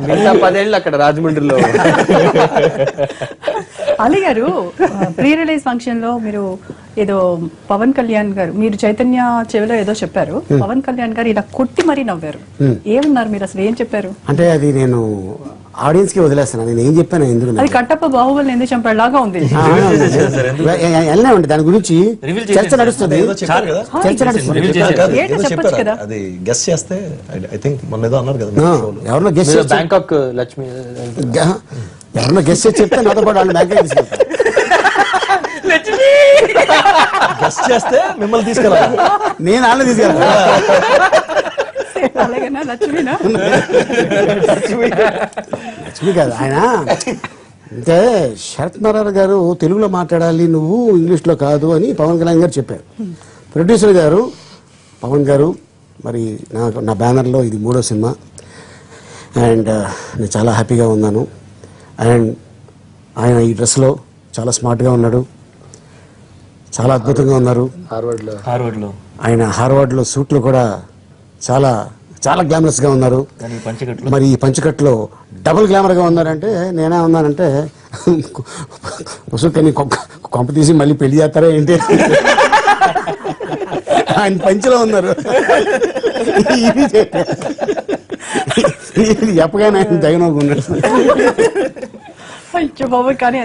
మిగతా 10 ఏళ్ళు అక్కడ రాజమండ్రిలో. అలీ గారు, ప్రీ రిలీజ్ ఫంక్షన్ లో మీరు ఏదో పవన్ కళ్యాణ్ గారు, మీరు చైతన్య చెవిలో ఏదో చెప్పారు, పవన్ కళ్యాణ్ గారు ఇలా కొట్టి మరీ నవ్వారు. ఏమన్నారు మీరు? అసలు ఏం చెప్పారు? అంటే అది నేను ఆడియన్స్ కి వదిలేస్తాను, నేను ఏం చెప్పాను ఎందుకు. అది కట్టప్ప బాహుబలిని ఎందుకు చంపాడులాగా ఉంది. వెళ్ళామండి దాని గురించి చర్చ నడుస్తుంది. చర్చ నడుస్తుంది. అది గెస్ చేస్తే ఐ థింక్ మొన్న ఏదో అన్నారు కదా, ఎవరినో గెస్ చేసి బ్యాంకాక్ లక్ష్మి ఎవరినో గెస్ చేసి చెప్తే నాతో పాటు వాళ్ళు బ్యాంకాక్ తీసుకెళ్తారు. గెస్ చేస్తే మిమ్మల్ని తీసుకెళ్ళాలి, నేను వాళ్ళని తీసుకెళ్తాను. లక్ష్మి కాదు ఆయన. అంటే శరత్ నారాయణ గారు తెలుగులో మాట్లాడాలి, నువ్వు ఇంగ్లీష్లో కాదు అని పవన్ కళ్యాణ్ గారు చెప్పారు. ప్రొడ్యూసర్ గారు పవన్ గారు మరి నా బ్యానర్లో ఇది 3వ సినిమా అండ్ నేను చాలా హ్యాపీగా ఉన్నాను. అండ్ ఆయన ఈ డ్రెస్లో చాలా స్మార్ట్గా ఉన్నాడు, చాలా అద్భుతంగా ఉన్నారు. హార్వర్డ్లో ఆయన హార్వర్డ్లో సూట్లో కూడా చాలా చాలా గ్లామరస్ గా ఉన్నారు. మరి ఈ పంచకట్లో డబుల్ గ్లామర్ గా ఉన్నారంటే నేనే ఉన్నానంటే కానీ కొంప తీసి మళ్ళీ పెళ్లి చేస్తారా ఏంటి? ఆయన పంచలో ఉన్నారు. చెప్పగానే ఆయన జగన్ ఉన్నాడు. కానీ